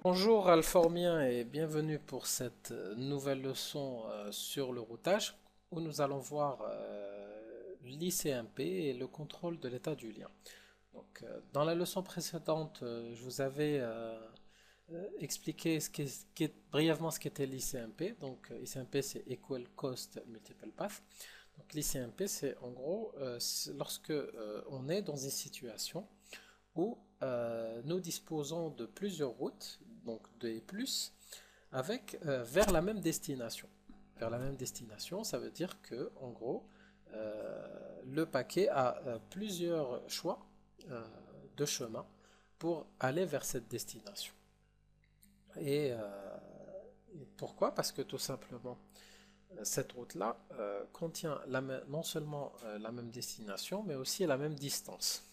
Bonjour Alformien et bienvenue pour cette nouvelle leçon sur le routage où nous allons voir l'ICMP et le contrôle de l'état du lien. Dans la leçon précédente, je vous avais expliqué brièvement ce qu'était l'ICMP. ICMP c'est Equal Cost Multiple Path. Donc, l'ICMP c'est en gros lorsque on est dans une situation où nous disposons de plusieurs routes, donc des plus, avec vers la même destination. Vers la même destination, ça veut dire que, en gros, le paquet a plusieurs choix euh, de chemin pour aller vers cette destination. Et pourquoi? Parce que tout simplement, cette route-là contient non seulement la même destination, mais aussi la même distance.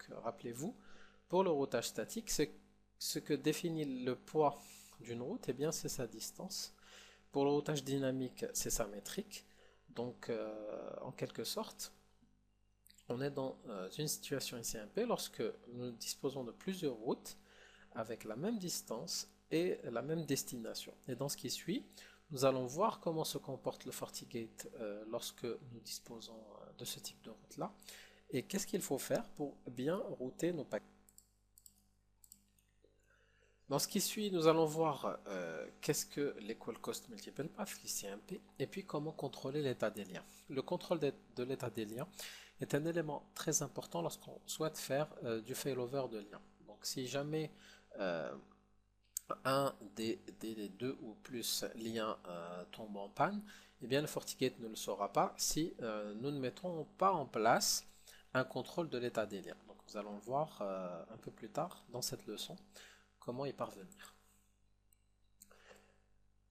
Rappelez-vous, pour le routage statique, c'est ce que définit le poids d'une route, et bien c'est sa distance. Pour le routage dynamique, c'est sa métrique. En quelque sorte, on est dans une situation ICMP lorsque nous disposons de plusieurs routes avec la même distance et la même destination. Et dans ce qui suit, nous allons voir comment se comporte le FortiGate lorsque nous disposons de ce type de route-là et qu'est-ce qu'il faut faire pour bien router nos paquets. Dans ce qui suit, nous allons voir qu'est-ce que l'Equal Cost Multiple Path, l'ICMP, et puis comment contrôler l'état des liens. Le contrôle de l'état des liens est un élément très important lorsqu'on souhaite faire du failover de liens. Donc si jamais euh, un des deux ou plus liens tombe en panne, eh bien le FortiGate ne le saura pas si nous ne mettrons pas en place un contrôle de l'état des liens. Donc nous allons voir un peu plus tard dans cette leçon comment y parvenir.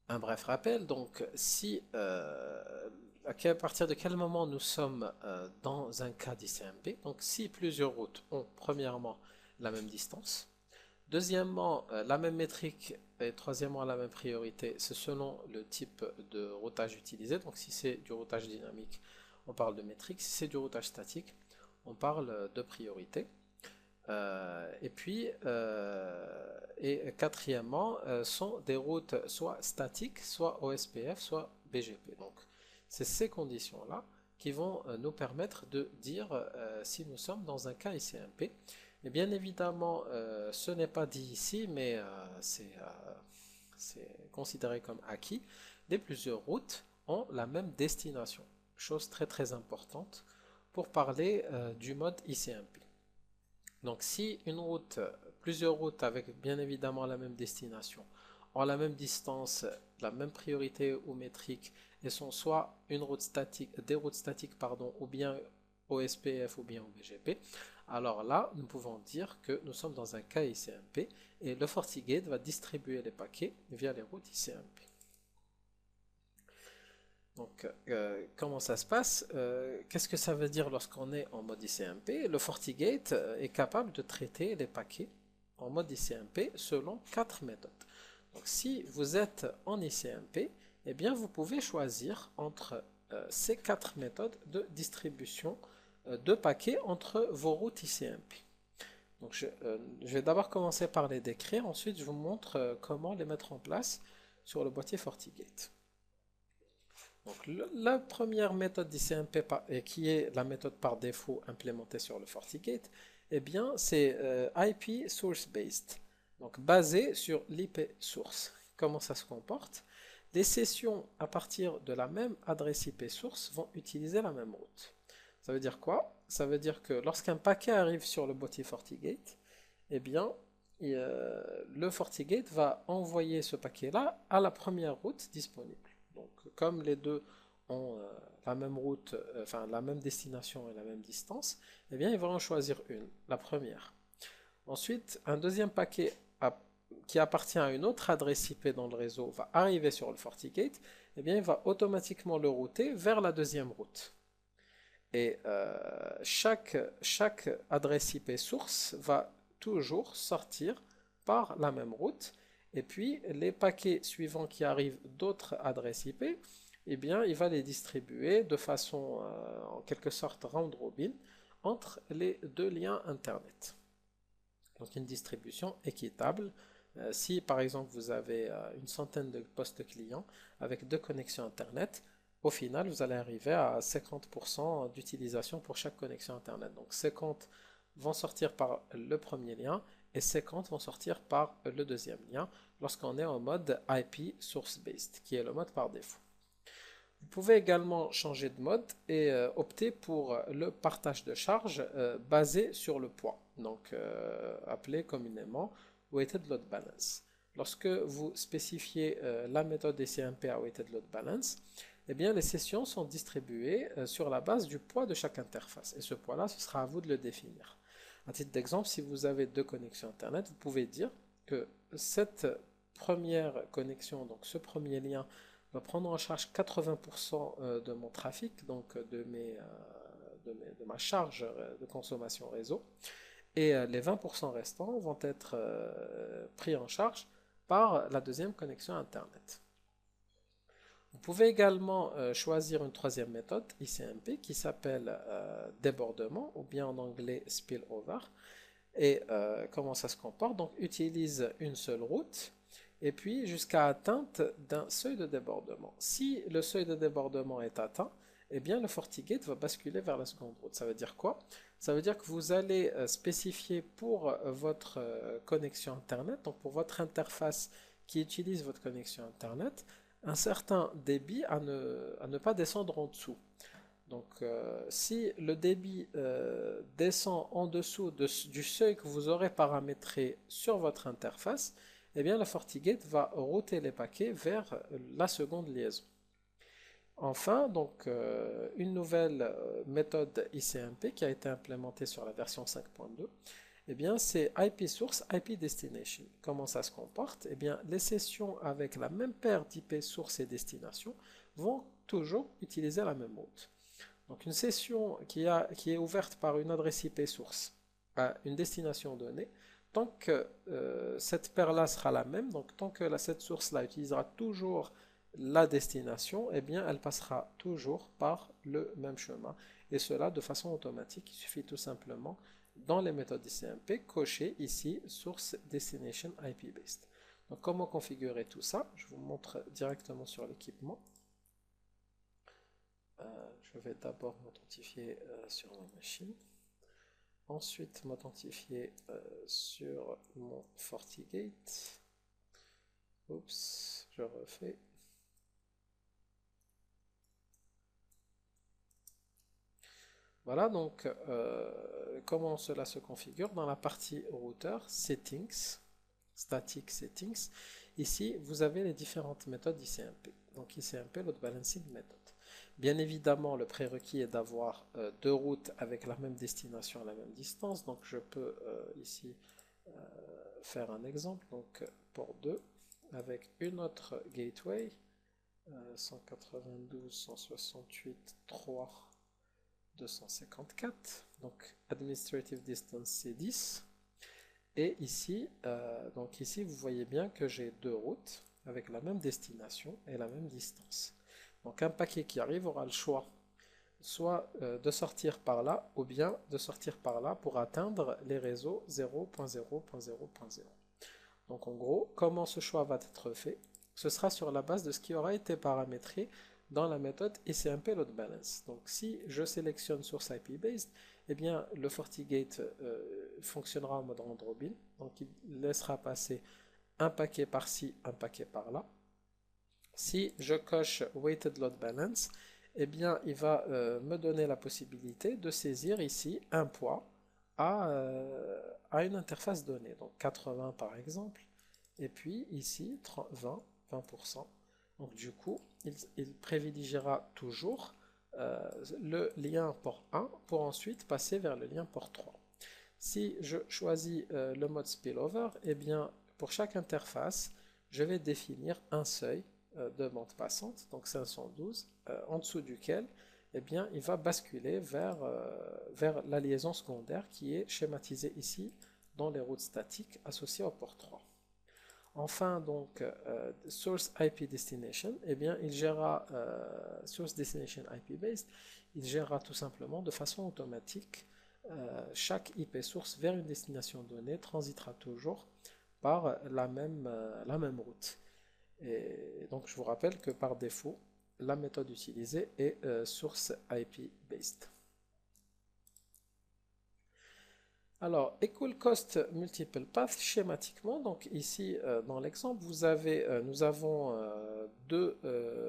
Un bref rappel, donc si à partir de quel moment nous sommes dans un cas d'ICMP, donc si plusieurs routes ont premièrement la même distance, deuxièmement la même métrique et troisièmement la même priorité, c'est selon le type de routage utilisé, donc si c'est du routage dynamique, on parle de métrique, si c'est du routage statique, on parle de priorité. Et quatrièmement, sont des routes soit statiques, soit OSPF, soit BGP. Donc, c'est ces conditions-là qui vont nous permettre de dire si nous sommes dans un cas ICMP. Et bien évidemment, ce n'est pas dit ici, mais c'est considéré comme acquis. Les plusieurs routes ont la même destination. Chose très très importante pour parler du mode ICMP. Donc si plusieurs routes avec bien évidemment la même destination, ont la même distance, la même priorité ou métrique, et sont soit des routes statiques, pardon, ou bien OSPF ou bien OBGP, alors là, nous pouvons dire que nous sommes dans un cas ICMP et le FortiGate va distribuer les paquets via les routes ICMP. Comment ça se passe? Qu'est-ce que ça veut dire lorsqu'on est en mode ICMP? Le FortiGate est capable de traiter les paquets en mode ICMP selon quatre méthodes. Donc, si vous êtes en ICMP, eh bien, vous pouvez choisir entre ces quatre méthodes de distribution de paquets entre vos routes ICMP. Je vais d'abord commencer par les décrire, ensuite je vous montre comment les mettre en place sur le boîtier FortiGate. Donc, la première méthode d'ICMP qui est la méthode par défaut implémentée sur le FortiGate, eh bien, c'est IP Source Based, donc basé sur l'IP source. Comment ça se comporte? Les sessions à partir de la même adresse IP source vont utiliser la même route. Ça veut dire quoi? Ça veut dire que lorsqu'un paquet arrive sur le boîtier FortiGate, eh bien, le FortiGate va envoyer ce paquet-là à la première route disponible. Donc, comme les deux ont la même route, enfin la même destination et la même distance, eh bien, ils vont en choisir une, la première. Ensuite, un deuxième paquet qui appartient à une autre adresse IP dans le réseau va arriver sur le FortiGate, eh bien, il va automatiquement le router vers la deuxième route. Et chaque adresse IP source va toujours sortir par la même route. Et puis, les paquets suivants qui arrivent d'autres adresses IP, eh bien, il va les distribuer de façon, en quelque sorte, round robin entre les deux liens Internet. Donc, une distribution équitable Si par exemple vous avez une centaine de postes clients avec deux connexions Internet, au final vous allez arriver à 50% d'utilisation pour chaque connexion Internet. Donc 50 vont sortir par le premier lien et 50 vont sortir par le deuxième lien lorsqu'on est en mode IP source based, qui est le mode par défaut. Vous pouvez également changer de mode et opter pour le partage de charge basé sur le poids, donc appelé communément Weighted Load Balance. Lorsque vous spécifiez la méthode DCMP à Weighted Load Balance, eh bien, les sessions sont distribuées sur la base du poids de chaque interface. Et ce poids-là, ce sera à vous de le définir. À titre d'exemple, si vous avez deux connexions Internet, vous pouvez dire que cette première connexion, donc ce premier lien, va prendre en charge 80% de mon trafic, donc de ma charge de consommation réseau, et les 20% restants vont être pris en charge par la deuxième connexion Internet. Vous pouvez également choisir une troisième méthode ICMP qui s'appelle débordement ou bien en anglais spillover. Et comment ça se comporte? Donc utilise une seule route et puis jusqu'à atteinte d'un seuil de débordement. Si le seuil de débordement est atteint, eh bien le FortiGate va basculer vers la seconde route. Ça veut dire quoi? Ça veut dire que vous allez spécifier pour votre connexion Internet, donc pour votre interface qui utilise votre connexion Internet, un certain débit à ne pas descendre en dessous. Donc, si le débit descend en dessous du seuil que vous aurez paramétré sur votre interface, eh bien, le FortiGate va router les paquets vers la seconde liaison. Enfin, donc, une nouvelle méthode ICMP qui a été implémentée sur la version 5.2, eh bien, c'est IP source, IP destination. Comment ça se comporte? Eh bien, les sessions avec la même paire d'IP source et destination vont toujours utiliser la même route. Donc, une session qui est ouverte par une adresse IP source à une destination donnée, tant que cette paire-là sera la même, donc tant que cette source-là utilisera toujours la destination, eh bien, elle passera toujours par le même chemin. Et cela de façon automatique. Il suffit tout simplement dans les méthodes ICMP, cocher ici Source Destination IP Based. Donc comment configurer tout ça? Je vous montre directement sur l'équipement. Je vais d'abord m'authentifier sur ma machine. Ensuite m'authentifier sur mon FortiGate. Oups, je refais. Voilà donc comment cela se configure dans la partie router settings, static settings. Ici, vous avez les différentes méthodes ICMP. Donc ICMP, load balancing method. Bien évidemment, le prérequis est d'avoir deux routes avec la même destination à la même distance. Donc je peux ici faire un exemple. Donc port 2 avec une autre gateway 192.168.3. 254, donc administrative distance c'est 10, et ici, donc ici vous voyez bien que j'ai deux routes avec la même destination et la même distance. Donc un paquet qui arrive aura le choix soit de sortir par là ou bien de sortir par là pour atteindre les réseaux 0.0.0.0. Donc en gros, comment ce choix va être fait? Ce sera sur la base de ce qui aura été paramétré dans la méthode ICMP Load Balance. Donc si je sélectionne source IP based, eh bien le FortiGate fonctionnera en mode round robin. Donc il laissera passer un paquet par-ci, un paquet par-là. Si je coche Weighted Load Balance, eh bien il va me donner la possibilité de saisir ici un poids à une interface donnée. Donc 80 par exemple, et puis ici 20%. Donc du coup, il privilégiera toujours le lien port 1 pour ensuite passer vers le lien port 3. Si je choisis le mode spillover, eh bien pour chaque interface, je vais définir un seuil de bande passante, donc 512, en dessous duquel eh bien, il va basculer vers la liaison secondaire qui est schématisée ici dans les routes statiques associées au port 3. Enfin, donc, Source IP Destination, eh bien, il gérera Source Destination IP Based, il gérera tout simplement de façon automatique chaque IP source vers une destination donnée transitera toujours par la même route. Et donc je vous rappelle que par défaut, la méthode utilisée est source IP based. Alors, equal cost multiple path, schématiquement, donc ici dans l'exemple, nous avons deux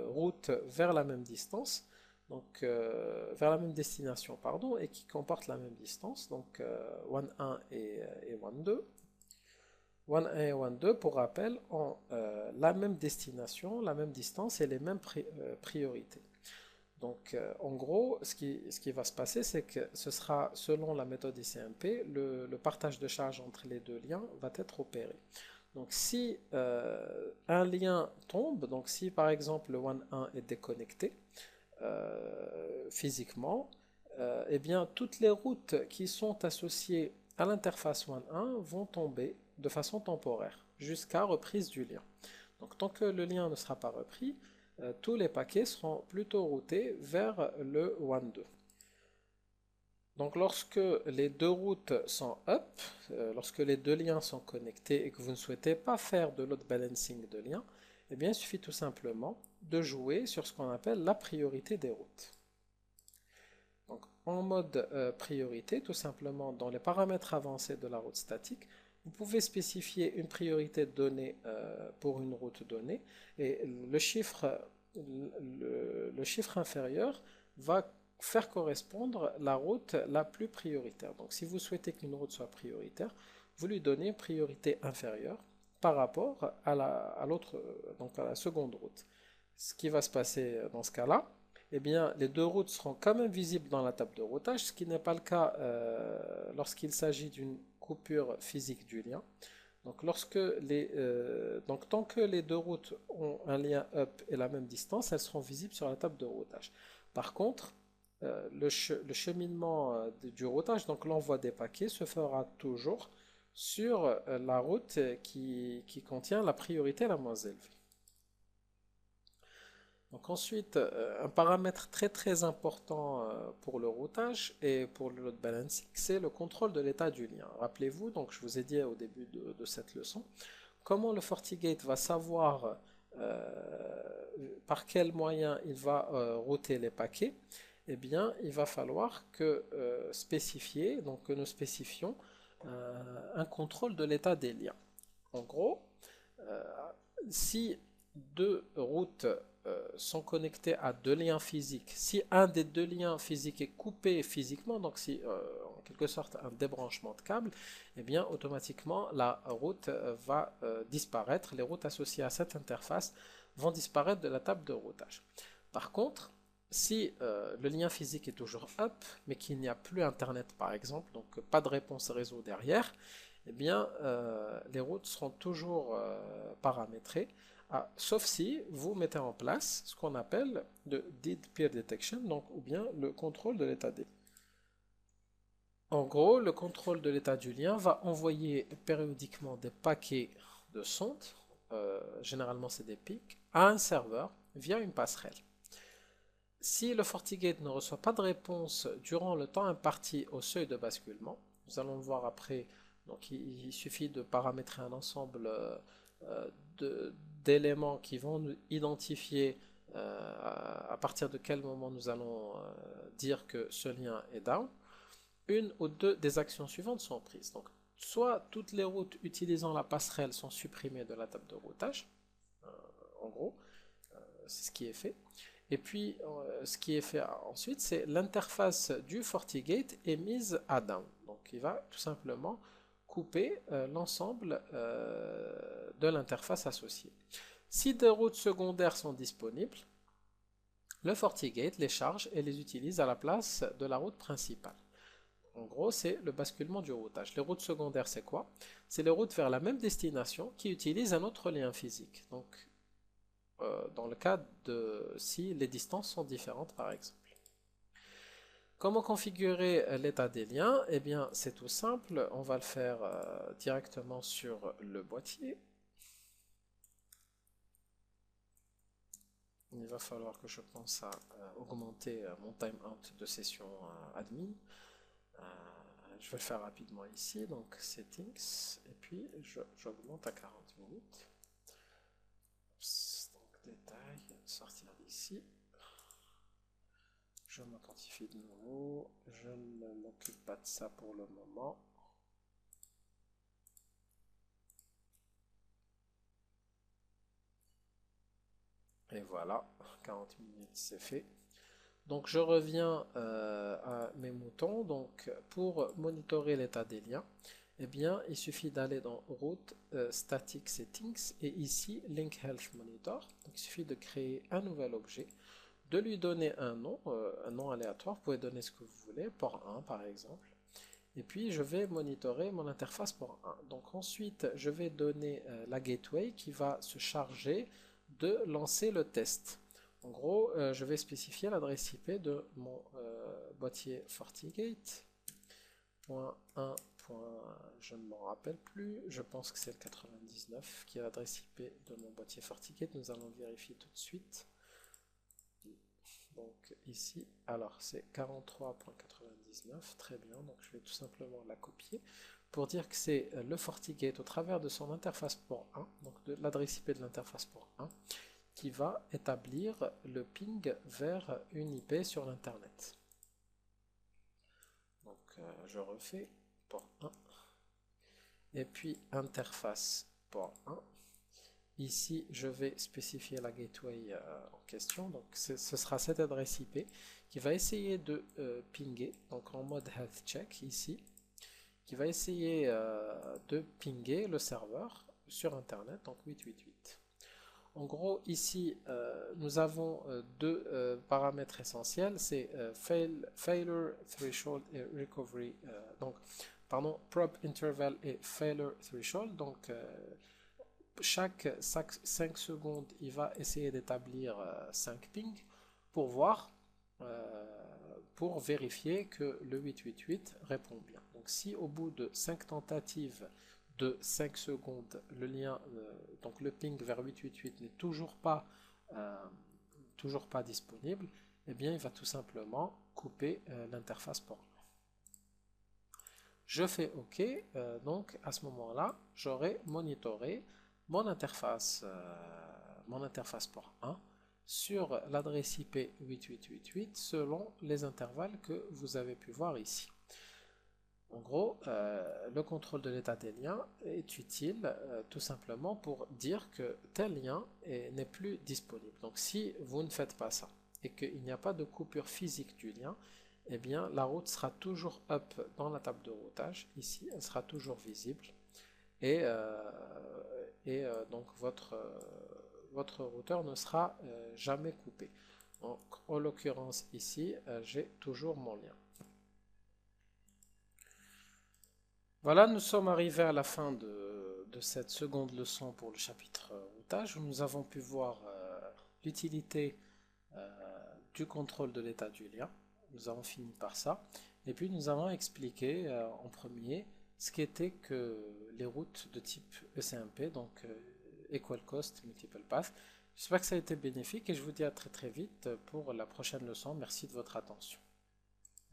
routes vers la même distance, donc vers la même destination, pardon, et qui comportent la même distance, donc 1 et 1 2. 1 et 1 2, pour rappel, ont la même destination, la même distance et les mêmes priorités. Donc, en gros, ce qui va se passer, c'est que ce sera, selon la méthode ICMP, le partage de charge entre les deux liens va être opéré. Donc, si un lien tombe, donc si par exemple le 1 est déconnecté physiquement, eh bien, toutes les routes qui sont associées à l'interface 1 vont tomber de façon temporaire jusqu'à reprise du lien. Donc, tant que le lien ne sera pas repris, tous les paquets seront plutôt routés vers le 1-2. Donc lorsque les deux routes sont up, lorsque les deux liens sont connectés et que vous ne souhaitez pas faire de load balancing de liens, eh bien il suffit tout simplement de jouer sur ce qu'on appelle la priorité des routes. Donc en mode priorité, tout simplement dans les paramètres avancés de la route statique, vous pouvez spécifier une priorité donnée pour une route donnée et le chiffre inférieur va faire correspondre la route la plus prioritaire. Donc si vous souhaitez qu'une route soit prioritaire, vous lui donnez une priorité inférieure par rapport à l'autre, donc à la seconde route. Ce qui va se passer dans ce cas-là, eh bien, les deux routes seront quand même visibles dans la table de routage, ce qui n'est pas le cas lorsqu'il s'agit d'une coupure physique du lien. Donc, donc, tant que les deux routes ont un lien up et la même distance, elles seront visibles sur la table de routage. Par contre, le cheminement du routage, donc l'envoi des paquets, se fera toujours sur la route qui contient la priorité la moins élevée. Donc ensuite, un paramètre très important pour le routage et pour le load balancing, c'est le contrôle de l'état du lien. Rappelez-vous, donc je vous ai dit au début de cette leçon, comment le FortiGate va savoir par quel moyen il va router les paquets. Eh bien, il va falloir que que nous spécifions un contrôle de l'état des liens. En gros, euh, si deux routes sont connectées à deux liens physiques, si un des deux liens physiques est coupé physiquement, donc si en quelque sorte un débranchement de câble, eh bien automatiquement la route va disparaître, les routes associées à cette interface vont disparaître de la table de routage. Par contre, si le lien physique est toujours up, mais qu'il n'y a plus Internet par exemple, donc pas de réponse réseau derrière, eh bien les routes seront toujours paramétrées, sauf si vous mettez en place ce qu'on appelle le Dead Peer Detection, donc, ou bien le contrôle de l'état des. En gros, le contrôle de l'état du lien va envoyer périodiquement des paquets de sondes, généralement c'est des pics, à un serveur via une passerelle. Si le FortiGate ne reçoit pas de réponse durant le temps imparti au seuil de basculement, nous allons le voir après, donc il suffit de paramétrer un ensemble d'éléments qui vont nous identifier à partir de quel moment nous allons dire que ce lien est down. Une ou deux des actions suivantes sont prises. Donc, soit toutes les routes utilisant la passerelle sont supprimées de la table de routage, en gros, c'est ce qui est fait. Et puis, ce qui est fait ensuite, c'est l'interface du FortiGate est mise à down. Donc, il va tout simplement couper l'ensemble de l'interface associée. Si des routes secondaires sont disponibles, le FortiGate les charge et les utilise à la place de la route principale. En gros, c'est le basculement du routage. Les routes secondaires, c'est quoi? C'est les routes vers la même destination qui utilisent un autre lien physique. Donc, dans le cas de si les distances sont différentes, par exemple. Comment configurer l'état des liens? Eh bien, c'est tout simple. On va le faire directement sur le boîtier. Il va falloir que je pense à augmenter mon timeout de session admin. Je vais le faire rapidement ici, donc settings, et puis j'augmente à 40 minutes. Donc détail, sortir d'ici. Je m'authentifie de nouveau, je ne m'occupe pas de ça pour le moment. Et voilà, 40 minutes c'est fait. Donc je reviens à mes moutons. Donc pour monitorer l'état des liens, eh bien il suffit d'aller dans Root Static Settings et ici Link Health Monitor. Donc, il suffit de créer un nouvel objet, de lui donner un nom aléatoire. Vous pouvez donner ce que vous voulez, port 1 par exemple. Et puis je vais monitorer mon interface port 1. Donc ensuite je vais donner la gateway qui va se charger de lancer le test. En gros, je vais spécifier l'adresse IP de mon boîtier FortiGate. .1. Je ne m'en rappelle plus, je pense que c'est le 99 qui est l'adresse IP de mon boîtier FortiGate. Nous allons vérifier tout de suite. Donc ici, alors c'est 43.99, très bien, donc je vais tout simplement la copier pour dire que c'est le FortiGate au travers de son interface port 1, donc de l'adresse IP de l'interface port 1, qui va établir le ping vers une IP sur l'internet. Donc je refais port 1 et puis interface port 1. Ici, je vais spécifier la gateway en question. Donc, ce sera cette adresse IP qui va essayer de pinguer, donc en mode health check ici, qui va essayer de pinguer le serveur sur Internet, donc 888. En gros, ici, nous avons deux paramètres essentiels, c'est failure threshold et recovery, probe interval et failure threshold. Donc, chaque 5 secondes, il va essayer d'établir 5 pings pour voir, pour vérifier que le 888 répond bien. Donc si au bout de 5 tentatives de 5 secondes, le lien, donc le ping vers 888 n'est toujours pas disponible, eh bien il va tout simplement couper l'interface port 1. Je fais OK, donc à ce moment-là, j'aurai monitoré mon interface port 1 sur l'adresse IP 8888 selon les intervalles que vous avez pu voir ici. En gros, le contrôle de l'état des liens est utile tout simplement pour dire que tel lien n'est plus disponible. Donc si vous ne faites pas ça et qu'il n'y a pas de coupure physique du lien, eh bien la route sera toujours up dans la table de routage. Ici, elle sera toujours visible. Et donc votre routeur ne sera jamais coupé. Donc, en l'occurrence ici, j'ai toujours mon lien. Voilà, nous sommes arrivés à la fin de cette seconde leçon pour le chapitre routage, où nous avons pu voir l'utilité du contrôle de l'état du lien. Nous avons fini par ça. Et puis nous avons expliqué en premier ce qu'étaient que les routes de type ECMP, donc Equal Cost Multiple Path. J'espère que ça a été bénéfique et je vous dis à très très vite pour la prochaine leçon. Merci de votre attention.